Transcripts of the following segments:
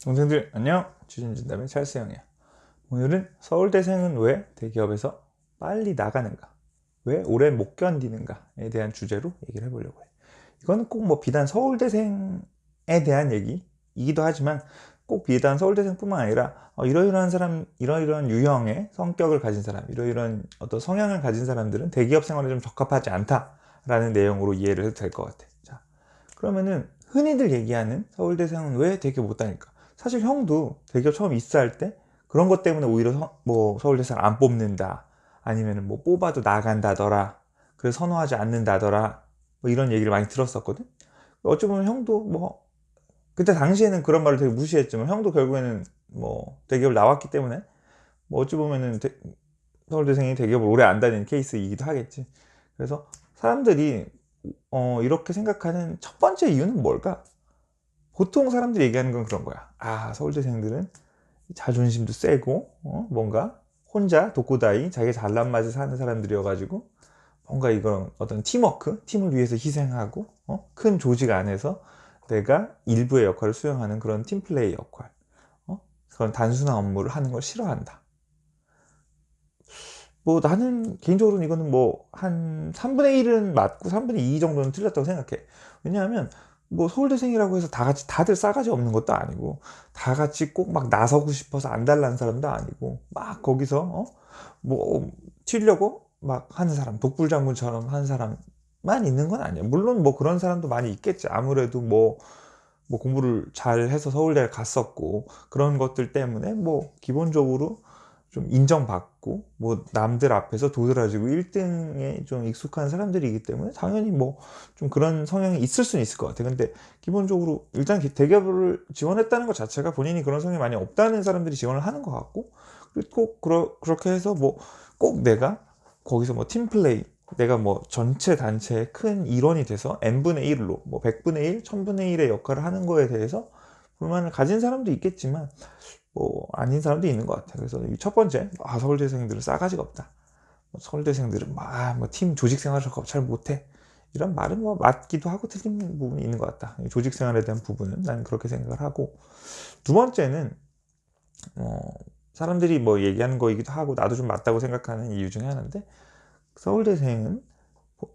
동생들 안녕, 주진진담의 찰스형이야. 오늘은 서울대생은 왜 대기업에서 빨리 나가는가, 왜 오래 못 견디는가에 대한 주제로 얘기를 해보려고 해. 이거는 꼭 뭐 비단 서울대생에 대한 얘기이기도 하지만 꼭 비단 서울대생뿐만 아니라 이러이러한 사람, 이러이러한 유형의 성격을 가진 사람, 이러이러한 어떤 성향을 가진 사람들은 대기업 생활에 좀 적합하지 않다라는 내용으로 이해를 해도 될 것 같아. 자, 그러면은 흔히들 얘기하는 서울대생은 왜 대기업 못 다닐까? 사실 형도 대기업 처음 입사할 때 그런 것 때문에 오히려 뭐 서울대생을 안 뽑는다, 아니면은 뭐 뽑아도 나간다더라, 그래서 선호하지 않는다더라, 뭐 이런 얘기를 많이 들었었거든. 어찌 보면 형도 뭐 그때 당시에는 그런 말을 되게 무시했지만 형도 결국에는 뭐 대기업을 나왔기 때문에 뭐 어찌 보면은 서울대생이 대기업을 오래 안 다니는 케이스이기도 하겠지. 그래서 사람들이 이렇게 생각하는 첫 번째 이유는 뭘까? 보통 사람들이 얘기하는 건 그런 거야. 아, 서울대생들은 자존심도 세고 뭔가 혼자 독고다이 자기 잘난 맛에 사는 사람들이어가지고 뭔가 이런 어떤 팀워크, 팀을 위해서 희생하고 큰 조직 안에서 내가 일부의 역할을 수행하는 그런 팀플레이 역할, 그런 단순한 업무를 하는 걸 싫어한다. 뭐 나는 개인적으로는 이거는 뭐 한 3분의 1은 맞고 3분의 2 정도는 틀렸다고 생각해. 왜냐하면 뭐 서울대생이라고 해서 다 같이 다들 싸가지 없는 것도 아니고, 다 같이 꼭 막 나서고 싶어서 안 달라는 사람도 아니고, 막 거기서 뭐 튀려고 막 하는 사람, 독불장군처럼 하는 사람만 있는 건 아니야. 물론 뭐 그런 사람도 많이 있겠지. 아무래도 뭐 공부를 잘 해서 서울대를 갔었고 그런 것들 때문에 뭐 기본적으로 좀 인정받고 뭐 남들 앞에서 도드라지고 1등에 좀 익숙한 사람들이기 때문에 당연히 뭐 좀 그런 성향이 있을 수는 있을 것 같아. 근데 기본적으로 일단 대기업을 지원했다는 것 자체가 본인이 그런 성향이 많이 없다는 사람들이 지원을 하는 것 같고, 그리고 꼭 그렇게 해서 뭐 꼭 내가 거기서 뭐 팀플레이, 내가 뭐 전체 단체의 큰 일원이 돼서 n분의 1로 뭐 100분의 1, 1000분의 1의 역할을 하는 거에 대해서 불만을 가진 사람도 있겠지만 뭐 아닌 사람도 있는 것 같아요. 그래서 첫 번째, 서울대생들은 싸가지가 없다, 서울대생들은 뭐팀 조직 생활을 잘 못해, 이런 말은 뭐 맞기도 하고 틀린 부분이 있는 것 같다. 조직 생활에 대한 부분은 나는 그렇게 생각을 하고, 두 번째는 사람들이 뭐 얘기하는 거이기도 하고 나도 좀 맞다고 생각하는 이유 중에 하나인데, 서울대생은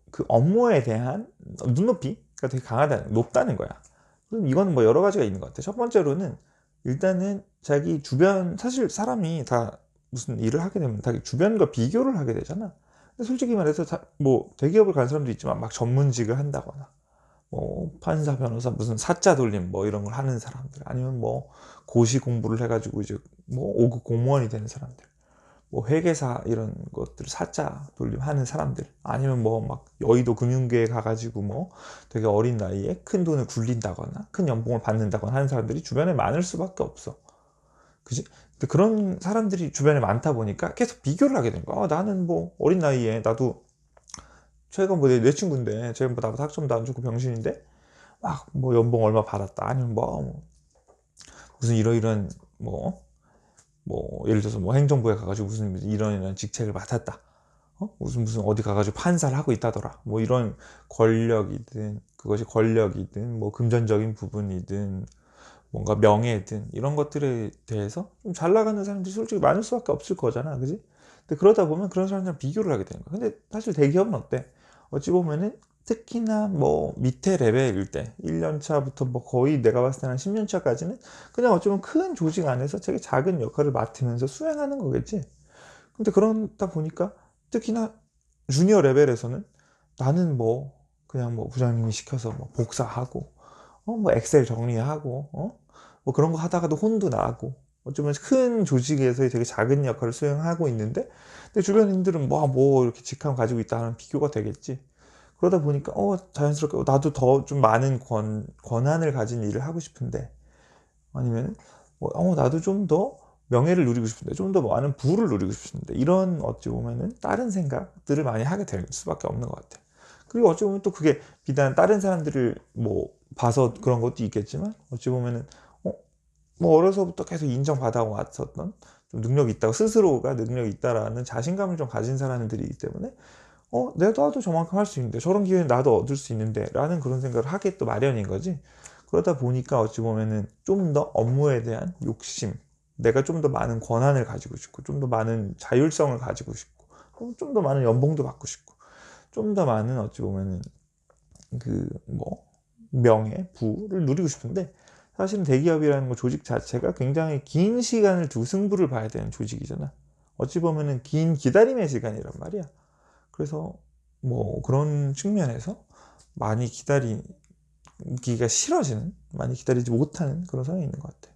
그 업무에 대한 눈높이가 되게 높다는 거야. 그럼 이거는 뭐 여러 가지가 있는 것 같아. 첫 번째로는 일단은 자기 주변, 사실 사람이 다 무슨 일을 하게 되면 다 주변과 비교를 하게 되잖아. 근데 솔직히 말해서 뭐 대기업을 간 사람도 있지만 막 전문직을 한다거나 뭐 판사, 변호사, 무슨 사자 돌림 뭐 이런 걸 하는 사람들, 아니면 뭐 고시 공부를 해가지고 이제 뭐 5급 공무원이 되는 사람들, 뭐 회계사 이런 것들 사자 돌림하는 사람들, 아니면 뭐 막 여의도 금융계에 가가지고 뭐 되게 어린 나이에 큰 돈을 굴린다거나 큰 연봉을 받는다거나 하는 사람들이 주변에 많을 수밖에 없어. 그지? 근데 그런 사람들이 주변에 많다 보니까 계속 비교를 하게 되는 거야. 나는 뭐 어린 나이에 나도, 최근 뭐 내 친구인데 쟤 뭐 나보다 학점도 안 좋고 병신인데 막 뭐 연봉 얼마 받았다, 아니면 뭐 무슨 이러이러한 뭐 예를 들어서 뭐 행정부에 가가지고 무슨 이런 직책을 맡았다, 무슨 어디 가가지고 판사를 하고 있다더라, 뭐 이런 권력이든, 그것이 권력이든 뭐 금전적인 부분이든 뭔가 명예든, 이런 것들에 대해서 좀 잘 나가는 사람들이 솔직히 많을 수밖에 없을 거잖아, 그지? 근데 그러다 보면 그런 사람들이랑 비교를 하게 되는 거야. 근데 사실 대기업은 어때? 어찌 보면은 특히나 뭐 밑에 레벨일 때 1년 차부터 뭐 거의 내가 봤을 때는 10년 차까지는 그냥 어쩌면 큰 조직 안에서 되게 작은 역할을 맡으면서 수행하는 거겠지. 근데 그러다 보니까 특히나 주니어 레벨에서는 나는 뭐 그냥 뭐 부장님이 시켜서 뭐 복사하고 뭐 엑셀 정리하고 뭐 그런 거 하다가도 혼도 나고, 어쩌면 큰 조직에서의 되게 작은 역할을 수행하고 있는데, 근데 주변인들은 뭐 이렇게 직함 가지고 있다 하는 비교가 되겠지. 그러다 보니까 자연스럽게 나도 더 좀 많은 권한을 가진 일을 하고 싶은데, 아니면 뭐 나도 좀 더 명예를 누리고 싶은데, 좀 더 많은 부를 누리고 싶은데, 이런 어찌 보면은 다른 생각들을 많이 하게 될 수밖에 없는 것 같아. 그리고 어찌 보면 또 그게 비단 다른 사람들을 뭐 봐서 그런 것도 있겠지만, 어찌 보면은 뭐 어려서부터 계속 인정받아 왔었던, 좀 능력이 있다고, 스스로가 능력이 있다라는 자신감을 좀 가진 사람들이기 때문에 나도 저만큼 할 수 있는데, 저런 기회는 나도 얻을 수 있는데 라는 그런 생각을 하게 또 마련인 거지. 그러다 보니까 어찌 보면은 좀 더 업무에 대한 욕심, 내가 좀 더 많은 권한을 가지고 싶고, 좀 더 많은 자율성을 가지고 싶고, 좀 더 많은 연봉도 받고 싶고, 좀 더 많은 어찌 보면은 명예, 부를 누리고 싶은데, 사실은 대기업이라는 거 조직 자체가 굉장히 긴 시간을 두고 승부를 봐야 되는 조직이잖아. 어찌 보면은 긴 기다림의 시간이란 말이야. 그래서 뭐 그런 측면에서 많이 기다리기가 싫어지는, 많이 기다리지 못하는 그런 상황이 있는 것 같아.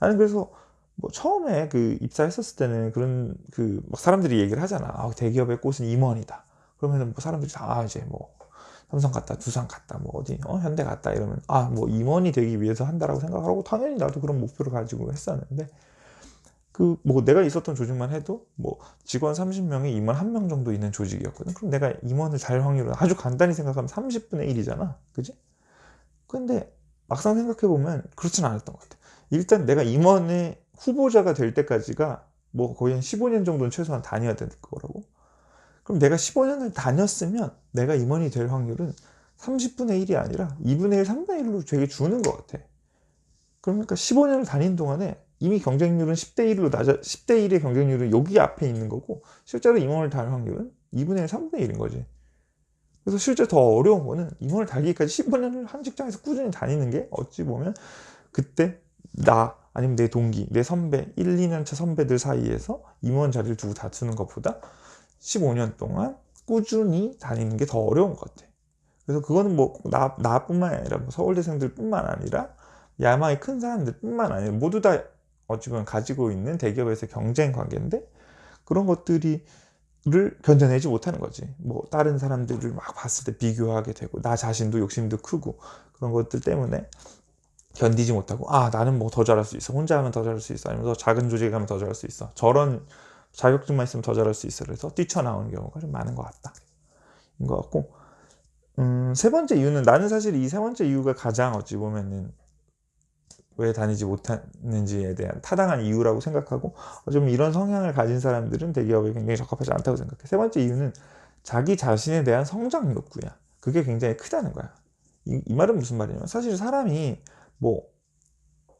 나는 그래서 뭐 처음에 입사했었을 때는 그런 막 사람들이 얘기를 하잖아. 아, 대기업의 꽃은 임원이다. 그러면은 뭐 사람들이 다 이제 뭐 삼성 갔다, 두산 갔다, 뭐 어디 현대 갔다 이러면 뭐 임원이 되기 위해서 한다라고 생각하고, 당연히 나도 그런 목표를 가지고 했었는데, 뭐 내가 있었던 조직만 해도 뭐 직원 30명에 임원 1명 정도 있는 조직이었거든. 그럼 내가 임원을 달 확률은 아주 간단히 생각하면 30분의 1이잖아. 그지? 근데 막상 생각해보면 그렇진 않았던 것 같아. 일단 내가 임원의 후보자가 될 때까지가 뭐 거의 한 15년 정도는 최소한 다녀야 될 거라고. 그럼 내가 15년을 다녔으면 내가 임원이 될 확률은 30분의 1이 아니라 2분의 1, 3분의 1로 되게 주는 것 같아. 그러니까 15년을 다닌 동안에 이미 경쟁률은 10대 1로 10대 1의 경쟁률은 여기 앞에 있는 거고, 실제로 임원을 달 확률은 2분의 1, 3분의 1인 거지. 그래서 실제 더 어려운 거는 임원을 달기까지 15년을 한 직장에서 꾸준히 다니는 게 어찌 보면 그때 나 아니면 내 동기, 내 선배, 1, 2년 차 선배들 사이에서 임원 자리를 두고 다투는 것보다 15년 동안 꾸준히 다니는 게 더 어려운 것 같아. 그래서 그거는 뭐 나뿐만 아니라 뭐 서울대생들뿐만 아니라 야망이 큰 사람들뿐만 아니라 모두 다 어찌 보면 가지고 있는 대기업에서의 경쟁 관계인데, 그런 것들을 견뎌내지 못하는 거지. 뭐 다른 사람들을 막 봤을 때 비교하게 되고, 나 자신도 욕심도 크고, 그런 것들 때문에 견디지 못하고, 나는 뭐 더 잘할 수 있어, 혼자 하면 더 잘할 수 있어, 아니면 더 작은 조직에 가면 더 잘할 수 있어, 저런 자격증만 있으면 더 잘할 수 있어, 그래서 뛰쳐나오는 경우가 좀 많은 것 같다, 인 것 같고, 세 번째 이유는, 나는 사실 이 세 번째 이유가 가장 어찌 보면은 왜 다니지 못하는지에 대한 타당한 이유라고 생각하고, 좀 이런 성향을 가진 사람들은 대기업에 굉장히 적합하지 않다고 생각해. 세 번째 이유는 자기 자신에 대한 성장 욕구야. 그게 굉장히 크다는 거야. 이 말은 무슨 말이냐면, 사실 사람이 뭐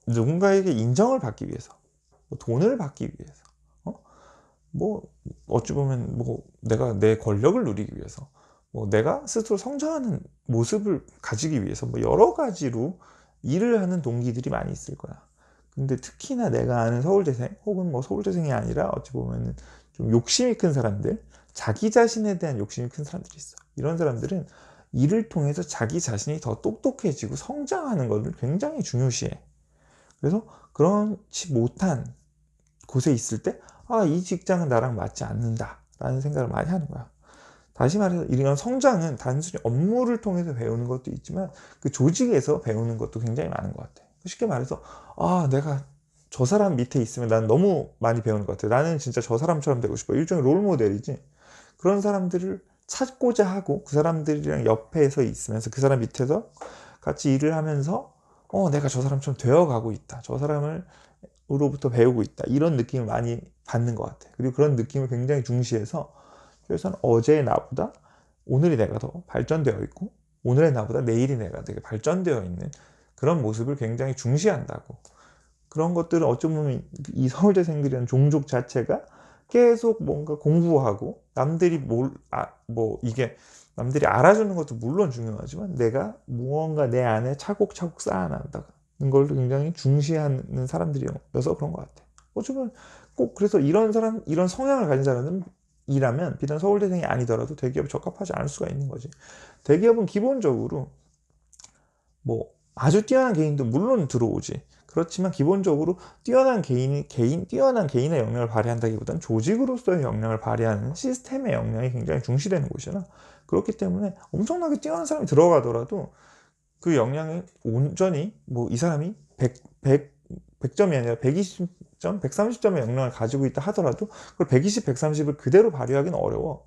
누군가에게 인정을 받기 위해서, 뭐 돈을 받기 위해서, 뭐 어찌 보면 뭐 내가 내 권력을 누리기 위해서, 뭐 내가 스스로 성장하는 모습을 가지기 위해서, 뭐 여러 가지로 일을 하는 동기들이 많이 있을 거야. 근데 특히나 내가 아는 서울대생, 혹은 뭐 서울대생이 아니라 어찌 보면은 좀 욕심이 큰 사람들, 자기 자신에 대한 욕심이 큰 사람들이 있어. 이런 사람들은 일을 통해서 자기 자신이 더 똑똑해지고 성장하는 것을 굉장히 중요시해. 그래서 그렇지 못한 곳에 있을 때, 이 직장은 나랑 맞지 않는다 라는 생각을 많이 하는 거야. 다시 말해서 이런 성장은 단순히 업무를 통해서 배우는 것도 있지만, 그 조직에서 배우는 것도 굉장히 많은 것 같아. 쉽게 말해서 내가 저 사람 밑에 있으면 난 너무 많이 배우는 것 같아. 나는 진짜 저 사람처럼 되고 싶어. 일종의 롤모델이지. 그런 사람들을 찾고자 하고, 그 사람들이랑 옆에서 있으면서 그 사람 밑에서 같이 일을 하면서 내가 저 사람처럼 되어가고 있다, 저 사람을 으로부터 배우고 있다, 이런 느낌을 많이 받는 것 같아. 그리고 그런 느낌을 굉장히 중시해서, 그래서 어제의 나보다 오늘이 내가 더 발전되어 있고, 오늘의 나보다 내일이 내가 되게 발전되어 있는 그런 모습을 굉장히 중시한다고. 그런 것들은 어쩌면 이 서울대생들이라는 종족 자체가 계속 뭔가 공부하고, 남들이 이게 남들이 알아주는 것도 물론 중요하지만, 내가 무언가 내 안에 차곡차곡 쌓아난다는 걸 굉장히 중시하는 사람들이어서 그런 것 같아. 어쩌면 꼭 그래서 이런 성향을 가진 사람이라면 비단 서울대생이 아니더라도 대기업에 적합하지 않을 수가 있는 거지. 대기업은 기본적으로 뭐 아주 뛰어난 개인도 물론 들어오지. 그렇지만 기본적으로 뛰어난 개인의 역량을 발휘한다기보다는 조직으로서의 역량을 발휘하는 시스템의 역량이 굉장히 중시되는 곳이잖아. 그렇기 때문에 엄청나게 뛰어난 사람이 들어가더라도 그 역량을 온전히, 뭐 이 사람이 100점이 아니라 120점, 130점의 역량을 가지고 있다 하더라도 그걸 120, 130을 그대로 발휘하기는 어려워.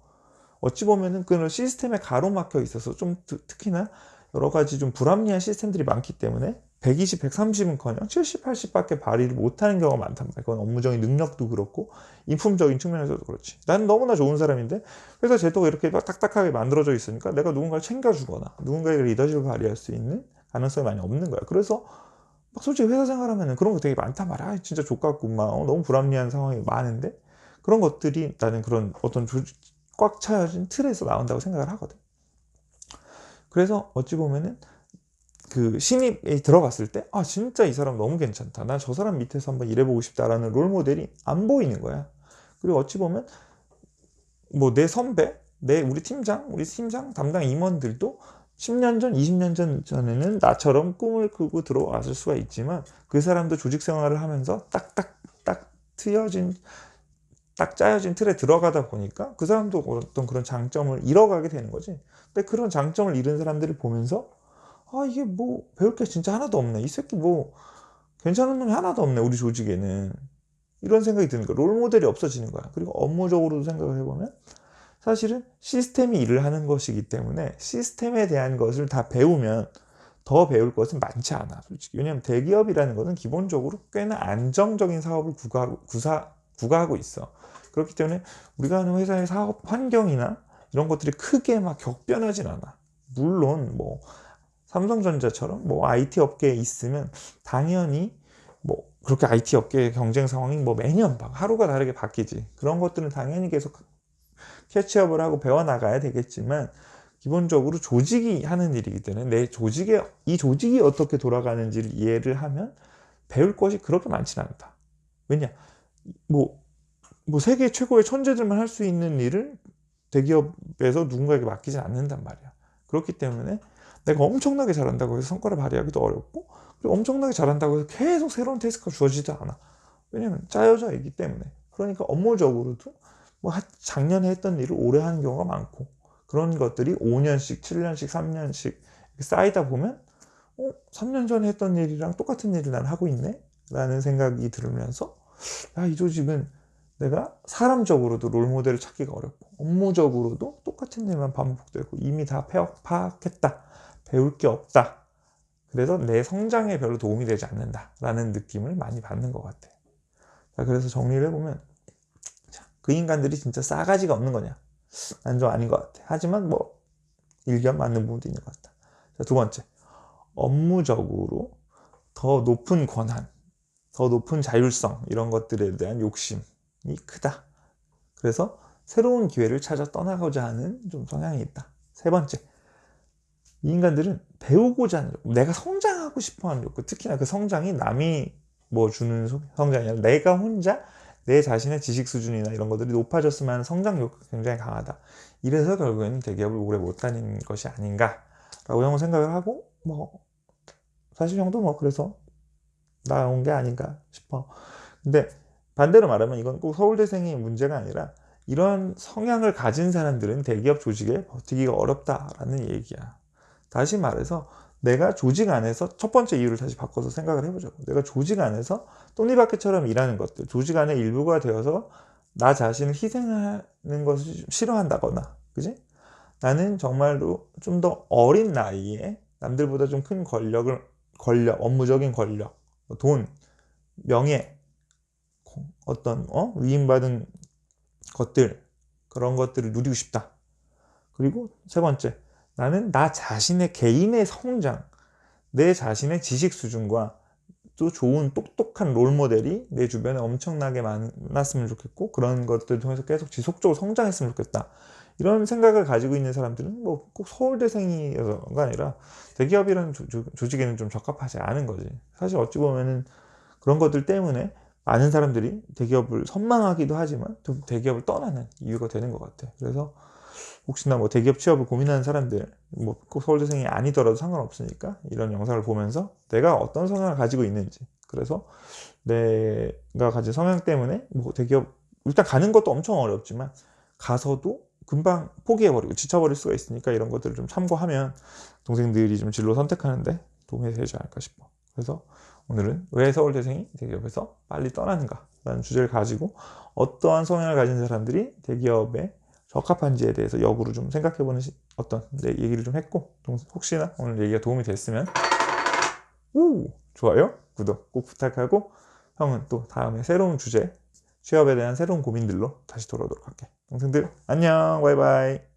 어찌 보면은 그 시스템에 가로막혀 있어서, 좀 특히나 여러 가지 좀 불합리한 시스템들이 많기 때문에 120, 130은커녕 70, 80밖에 발휘를 못하는 경우가 많단 말이야. 그건 업무적인 능력도 그렇고 인품적인 측면에서도 그렇지. 나는 너무나 좋은 사람인데 회사 제도가 이렇게 막 딱딱하게 만들어져 있으니까 내가 누군가를 챙겨주거나 누군가에게 리더십을 발휘할 수 있는 가능성이 많이 없는 거야. 그래서 막 솔직히 회사 생활하면은 그런 거 되게 많단 말이야. 아, 진짜 족같고 막 너무 불합리한 상황이 많은데 그런 것들이 나는 그런 어떤 꽉 차여진 틀에서 나온다고 생각을 하거든. 그래서 어찌 보면은 그 신입에 들어갔을 때 아 진짜 이 사람 너무 괜찮다. 난 저 사람 밑에서 한번 일해보고 싶다라는 롤 모델이 안 보이는 거야. 그리고 어찌 보면 뭐 내 선배, 우리 팀장 담당 임원들도 10년 전, 20년 전에는 나처럼 꿈을 꾸고 들어왔을 수가 있지만 그 사람도 조직 생활을 하면서 딱딱딱 트여진 딱 짜여진 틀에 들어가다 보니까 그 사람도 어떤 그런 장점을 잃어가게 되는 거지. 근데 그런 장점을 잃은 사람들을 보면서 아 이게 뭐 배울 게 진짜 하나도 없네. 이 새끼 뭐 괜찮은 놈이 하나도 없네 우리 조직에는. 이런 생각이 드는 거야. 롤 모델이 없어지는 거야. 그리고 업무적으로도 생각을 해보면 사실은 시스템이 일을 하는 것이기 때문에 시스템에 대한 것을 다 배우면 더 배울 것은 많지 않아 솔직히. 왜냐하면 대기업이라는 것은 기본적으로 꽤나 안정적인 사업을 구가하고 있어. 그렇기 때문에 우리가 하는 회사의 사업 환경이나 이런 것들이 크게 막 격변하진 않아. 물론 뭐 삼성전자처럼 뭐 IT 업계에 있으면 당연히 뭐 그렇게 IT 업계의 경쟁 상황이 뭐 매년 막 하루가 다르게 바뀌지. 그런 것들은 당연히 계속 캐치업을 하고 배워나가야 되겠지만 기본적으로 조직이 하는 일이기 때문에 이 조직이 어떻게 돌아가는지를 이해를 하면 배울 것이 그렇게 많지는 않다. 왜냐? 뭐 세계 최고의 천재들만 할 수 있는 일을 대기업에서 누군가에게 맡기진 않는단 말이야. 그렇기 때문에 내가 엄청나게 잘한다고 해서 성과를 발휘하기도 어렵고 그리고 엄청나게 잘한다고 해서 계속 새로운 태스크가 주어지지도 않아. 왜냐면 짜여져 있기 때문에. 그러니까 업무적으로도 뭐 작년에 했던 일을 올해 하는 경우가 많고 그런 것들이 5년씩, 7년씩, 3년씩 쌓이다 보면 3년 전에 했던 일이랑 똑같은 일을 난 하고 있네? 라는 생각이 들으면서 이 조직은 내가 사람적으로도 롤모델을 찾기가 어렵고 업무적으로도 똑같은 일만 반복되고 이미 다 파악했다. 배울 게 없다. 그래서 내 성장에 별로 도움이 되지 않는다. 라는 느낌을 많이 받는 것 같아. 그래서 정리를 해보면 그 인간들이 진짜 싸가지가 없는 거냐? 난 좀 아닌 것 같아. 하지만 뭐 일견 맞는 부분도 있는 것 같다. 자, 두 번째, 업무적으로 더 높은 권한, 더 높은 자율성 이런 것들에 대한 욕심이 크다. 그래서 새로운 기회를 찾아 떠나고자 하는 좀 성향이 있다. 세 번째, 이 인간들은 배우고자 하는 욕구, 내가 성장하고 싶어하는 욕구, 특히나 그 성장이 남이 뭐 주는 성장이 아니라 내가 혼자 내 자신의 지식 수준이나 이런 것들이 높아졌으면 하는 성장 욕구가 굉장히 강하다. 이래서 결국에는 대기업을 오래 못 다니는 것이 아닌가라고 형은 생각을 하고 뭐 사실 형도 뭐 그래서 나온 게 아닌가 싶어. 근데 반대로 말하면 이건 꼭 서울대생의 문제가 아니라 이런 성향을 가진 사람들은 대기업 조직에 버티기가 어렵다라는 얘기야. 다시 말해서 내가 조직 안에서 첫 번째 이유를 다시 바꿔서 생각을 해보자고. 내가 조직 안에서 톱니바퀴처럼 일하는 것들, 조직 안의 일부가 되어서 나 자신을 희생하는 것을 싫어한다거나, 그지? 나는 정말로 좀 더 어린 나이에 남들보다 좀 큰 업무적인 권력, 돈, 명예, 어떤 위임받은 것들, 그런 것들을 누리고 싶다. 그리고 세 번째, 나는 나 자신의 개인의 성장, 내 자신의 지식 수준과 또 좋은 똑똑한 롤모델이 내 주변에 엄청나게 많았으면 좋겠고 그런 것들을 통해서 계속 지속적으로 성장했으면 좋겠다. 이런 생각을 가지고 있는 사람들은 뭐 꼭 서울대생이어서가 아니라 대기업이라는 조직에는 좀 적합하지 않은 거지. 사실 어찌 보면은 그런 것들 때문에 많은 사람들이 대기업을 선망하기도 하지만 또 대기업을 떠나는 이유가 되는 것 같아. 그래서 혹시나 뭐 대기업 취업을 고민하는 사람들, 뭐 꼭 서울대생이 아니더라도 상관없으니까 이런 영상을 보면서 내가 어떤 성향을 가지고 있는지, 그래서 내가 가진 성향 때문에 뭐 대기업 일단 가는 것도 엄청 어렵지만 가서도 금방 포기해버리고 지쳐버릴 수가 있으니까 이런 것들을 좀 참고하면 동생들이 좀 진로 선택하는데 도움이 되지 않을까 싶어. 그래서 오늘은 왜 서울대생이 대기업에서 빨리 떠나는가 라는 주제를 가지고 어떠한 성향을 가진 사람들이 대기업에 적합한지에 대해서 역으로 좀 생각해보는 어떤 얘기를 좀 했고, 혹시나 오늘 얘기가 도움이 됐으면 좋아요, 구독 꼭 부탁하고 형은 또 다음에 새로운 주제, 취업에 대한 새로운 고민들로 다시 돌아오도록 할게. 동생들 안녕, 바이바이.